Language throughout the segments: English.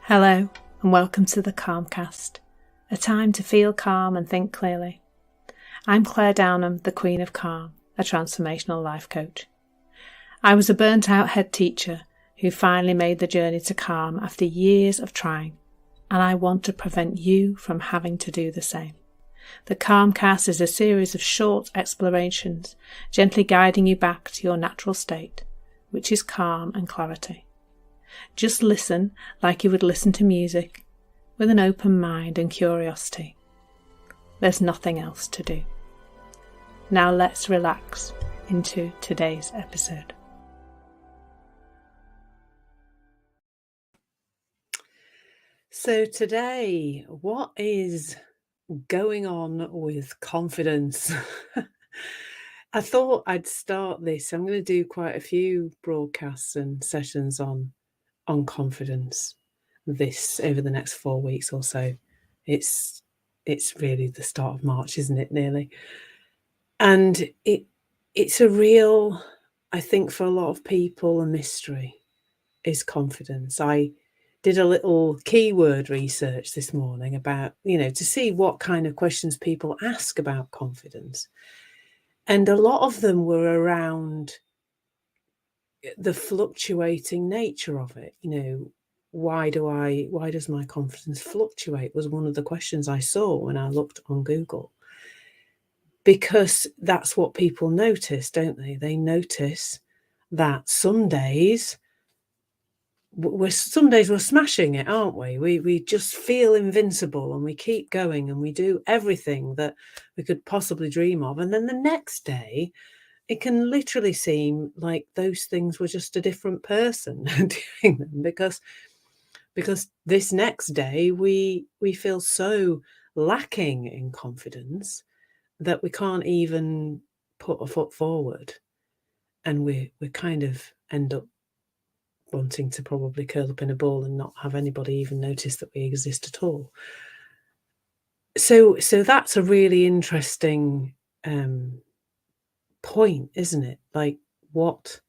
Hello and welcome to the Calmcast, a time to feel calm and think clearly. I'm Claire Downham, the Queen of Calm, a transformational life coach. I was a burnt-out head teacher who finally made the journey to calm after years of trying, and I want to prevent you from having to do the same. The Calmcast is a series of short explorations, gently guiding you back to your natural state, which is calm and clarity. Just listen like you would listen to music, with an open mind and curiosity. There's nothing else to do. Now let's relax into today's episode. So today, what is going on with confidence? I thought I'd start this. I'm going to do quite a few broadcasts and sessions on confidence this over the next 4 weeks or so. It's really the start of March, isn't it, nearly? And it's a real, I think, for a lot of people, a mystery is confidence. I did a little keyword research this morning about, to see what kind of questions people ask about confidence. And a lot of them were around the fluctuating nature of it. Why does my confidence fluctuate was one of the questions I saw when I looked on Google. Because that's what people notice, don't they? They notice that some days we're smashing it, aren't we? We just feel invincible and we keep going and we do everything that we could possibly dream of. And then the next day, it can literally seem like those things were just a different person doing them, because this next day we feel so lacking in confidence that we can't even put a foot forward, and we kind of end up wanting to probably curl up in a ball and not have anybody even notice that we exist at all. So that's a really interesting point, isn't it? Like, what's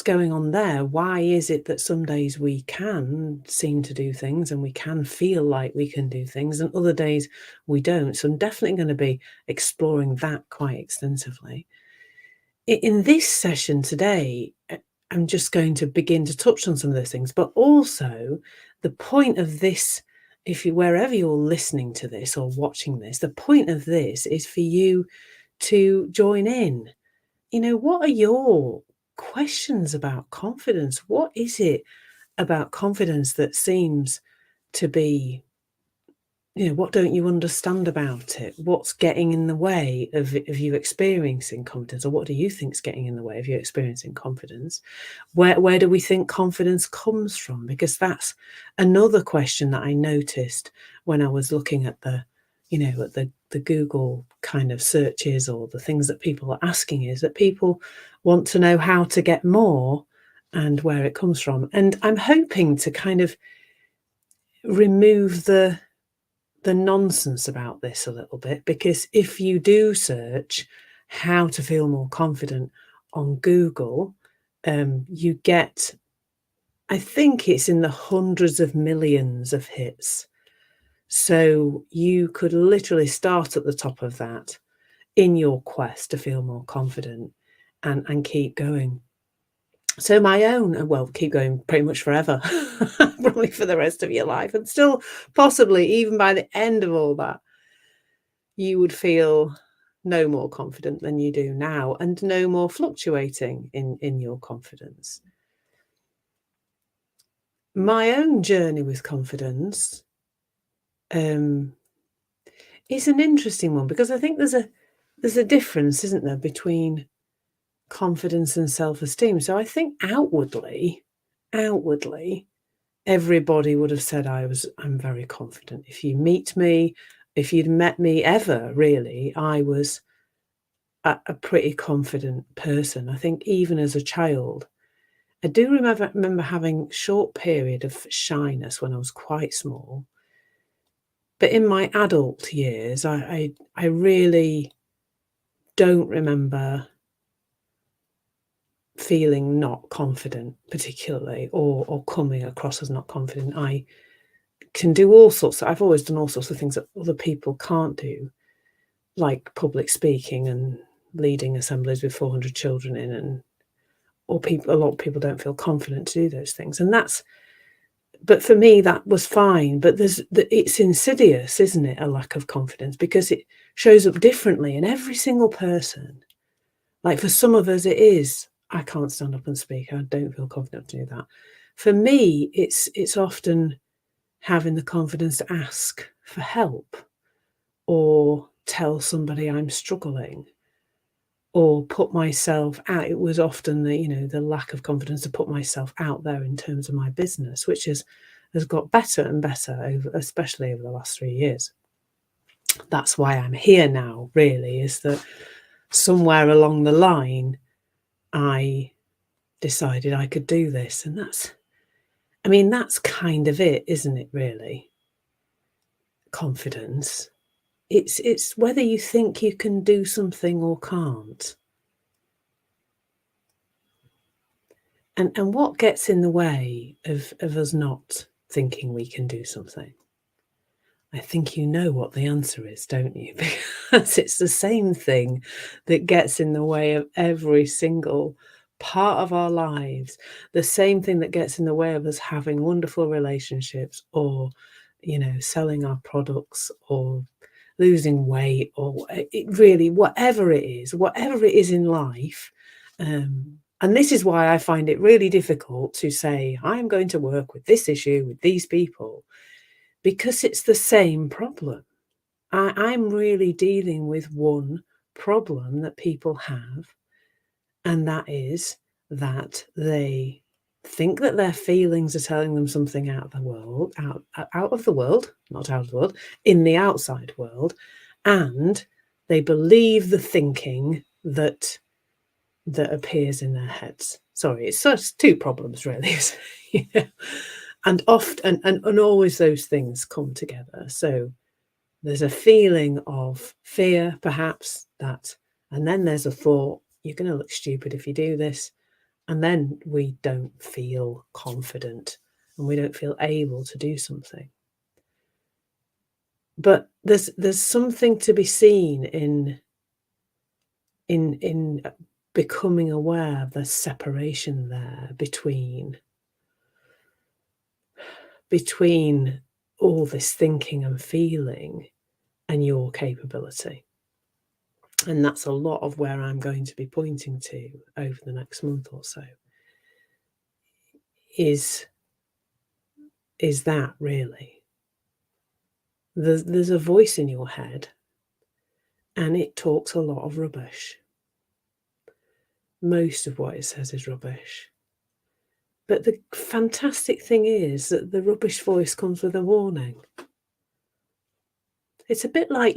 going on there? Why is it that some days we can seem to do things and we can feel like we can do things, and other days we don't? So I'm definitely going to be exploring that quite extensively. In this session today, I'm just going to begin to touch on some of those things, but also the point of this, wherever you're listening to this or watching this, the point of this is for you to join in. What are your questions about confidence? What is it about confidence that seems to be, what don't you understand about it? What's getting in the way of you experiencing confidence? Or what do you think is getting in the way of you experiencing confidence? Where do we think confidence comes from? Because that's another question that I noticed when I was looking at the Google kind of searches, or the things that people are asking, is that people want to know how to get more and where it comes from. And I'm hoping to kind of remove the nonsense about this a little bit, because if you do search how to feel more confident on Google, you get, I think it's in the hundreds of millions of hits. So you could literally start at the top of that in your quest to feel more confident and keep going. So my own, keep going pretty much forever, probably for the rest of your life. And still possibly even by the end of all that, you would feel no more confident than you do now, and no more fluctuating in your confidence. My own journey with confidence is an interesting one, because I think there's a difference, isn't there, between confidence and self-esteem. So I think outwardly, everybody would have said I'm very confident. If you'd met me ever, really, I was a pretty confident person. I think even as a child, I do remember having a short period of shyness when I was quite small. But in my adult years, I really don't remember feeling not confident particularly, or coming across as not confident, I can do all sorts I've always done all sorts of things that other people can't do, like public speaking and leading assemblies with 400 children in, and or people a lot of people don't feel confident to do those things, and that's but for me, that was fine, but it's insidious, isn't it, a lack of confidence, because it shows up differently in every single person. Like, for some of us, it is, "I can't stand up and speak, I don't feel confident to do that." For me, it's often having the confidence to ask for help, or tell somebody I'm struggling, or put myself out. It was often the lack of confidence to put myself out there in terms of my business, which has got better and better over, especially over the last 3 years. That's why I'm here now, really, is that somewhere along the line, I decided I could do this, and that's kind of it, isn't it, really? Confidence. It's whether you think you can do something or can't. And what gets in the way of us not thinking we can do something? I think you know what the answer is, don't you? Because it's the same thing that gets in the way of every single part of our lives. The same thing that gets in the way of us having wonderful relationships, or, selling our products, or losing weight, or it really, whatever it is in life. And this is why I find it really difficult to say, I'm going to work with this issue with these people, because it's the same problem. I'm really dealing with one problem that people have, and that is that they think that their feelings are telling them something out of the world, out of the world, not out of the world, in the outside world, and they believe the thinking that appears in their heads. Sorry, it's just two problems really. you know? And often and always those things come together. So there's a feeling of fear, perhaps, and then there's a thought, you're going to look stupid if you do this. And then we don't feel confident, and we don't feel able to do something. But there's something to be seen in becoming aware of the separation there between all this thinking and feeling and your capability. And that's a lot of where I'm going to be pointing to over the next month or so, is that really there's a voice in your head, and it talks a lot of rubbish. Most of what it says is rubbish. But the fantastic thing is that the rubbish voice comes with a warning. It's a bit like,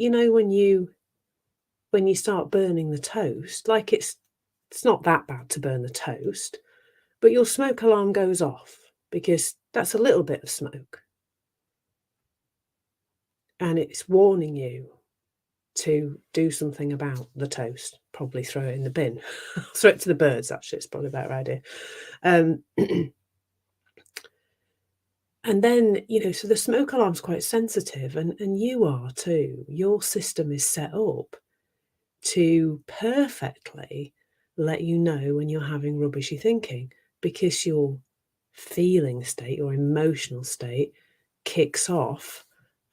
when you start burning the toast, like it's not that bad to burn the toast, but your smoke alarm goes off because that's a little bit of smoke. And it's warning you to do something about the toast, probably throw it in the bin. Throw it to the birds, actually, it's probably a better idea. Um, and then, so the smoke alarm's quite sensitive, and you are too. Your system is set up to perfectly let you know when you're having rubbishy thinking, because your feeling state, your emotional state, kicks off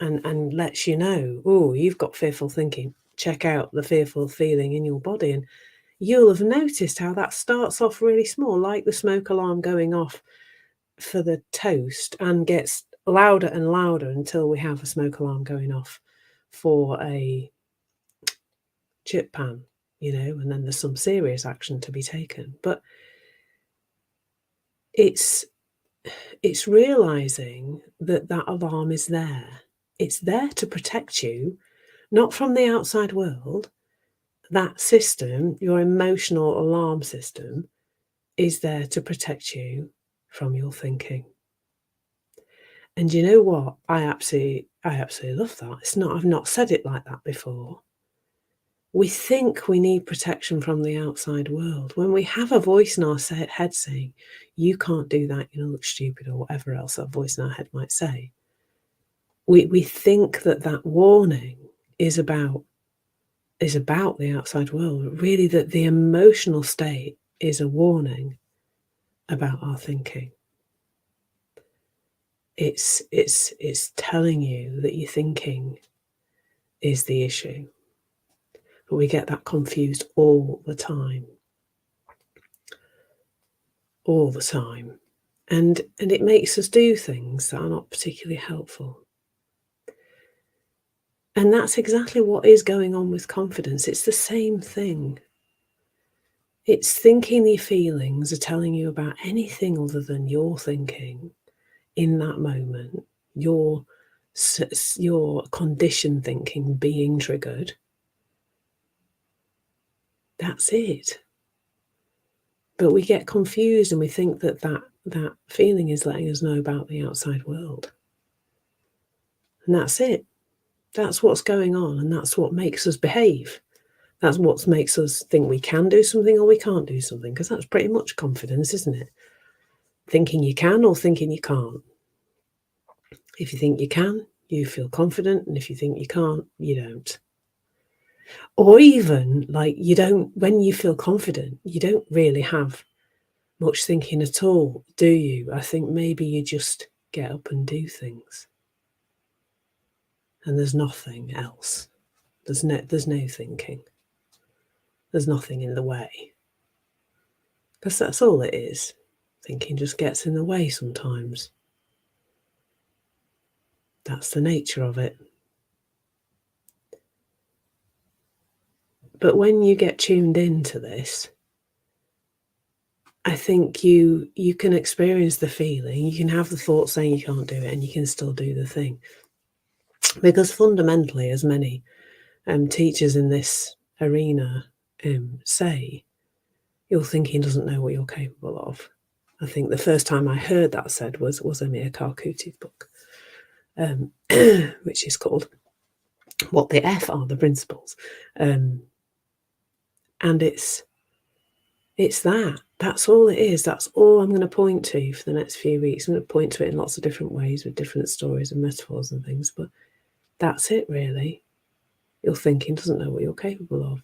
and lets you know, oh, you've got fearful thinking. Check out the fearful feeling in your body. And you'll have noticed how that starts off really small, like the smoke alarm going off for the toast, and gets louder and louder until we have a smoke alarm going off for a chip pan, and then there's some serious action to be taken. But it's realizing that alarm is there. It's there to protect you, not from the outside world. That system, your emotional alarm system, is there to protect you from your thinking. And you know what? I absolutely love that. I've not said it like that before. We think we need protection from the outside world when we have a voice in our head saying, you can't do that, you look stupid, or whatever else that voice in our head might say. We think that warning is about the outside world, really that the emotional state is a warning about our thinking. It's telling you that your thinking is the issue. But we get that confused all the time. All the time. And it makes us do things that are not particularly helpful. And that's exactly what is going on with confidence. It's the same thing. It's thinking your feelings are telling you about anything other than your thinking in that moment, your conditioned thinking being triggered. That's it. But we get confused and we think that feeling is letting us know about the outside world. And that's it. That's what's going on, and that's what makes us behave. That's what makes us think we can do something or we can't do something, because that's pretty much confidence, isn't it? Thinking you can or thinking you can't. If you think you can, you feel confident, and if you think you can't, you don't. Or even, like, you don't, when you feel confident, you don't really have much thinking at all, do you? I think maybe you just get up and do things. And there's nothing else. There's no thinking. There's nothing in the way. Because that's all it is. Thinking just gets in the way sometimes. That's the nature of it. But when you get tuned into this, I think you can experience the feeling. You can have the thought saying you can't do it, and you can still do the thing. Because fundamentally, as many teachers in this arena say, your thinking doesn't know what you're capable of. I think the first time I heard that said was Amir Karkuti's book, which is called What the F Are the Principles. And it's that's all it is. That's all I'm going to point to for the next few weeks. I'm going to point to it in lots of different ways with different stories and metaphors and things, but that's it really. Your thinking doesn't know what you're capable of.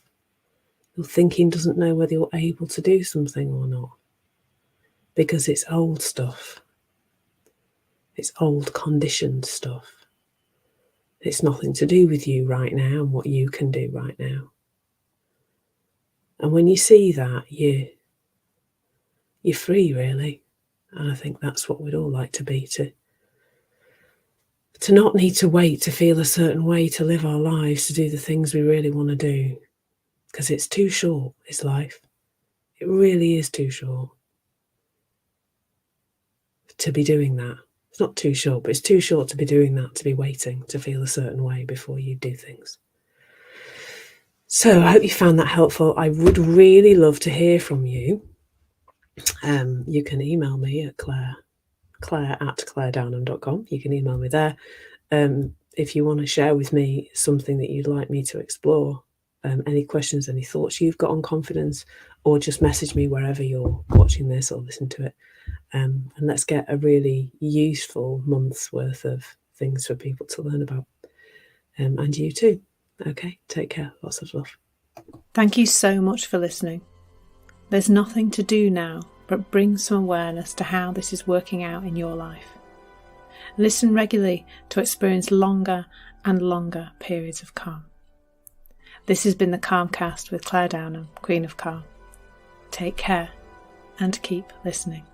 Your thinking doesn't know whether you're able to do something or not, because it's old stuff. It's old conditioned stuff. It's nothing to do with you right now and what you can do right now. And when you see that, you're free, really. And I think that's what we'd all like to be, to not need to wait to feel a certain way to live our lives, to do the things we really want to do. Because it's too short, this life. It really is too short to be doing that. It's not too short, but it's too short to be doing that, to be waiting to feel a certain way before you do things. So I hope you found that helpful. I would really love to hear from you. You can email me at claire@clairedownham.com. You can email me there. If you want to share with me something that you'd like me to explore, any questions, any thoughts you've got on confidence, or just message me wherever you're watching this or listen to it. And let's get a really useful month's worth of things for people to learn about. And you too. Okay, take care. Lots of love. Thank you so much for listening. There's nothing to do now but bring some awareness to how this is working out in your life. Listen regularly to experience longer and longer periods of calm. This has been the Calmcast with Claire Downham, Queen of Calm. Take care and keep listening.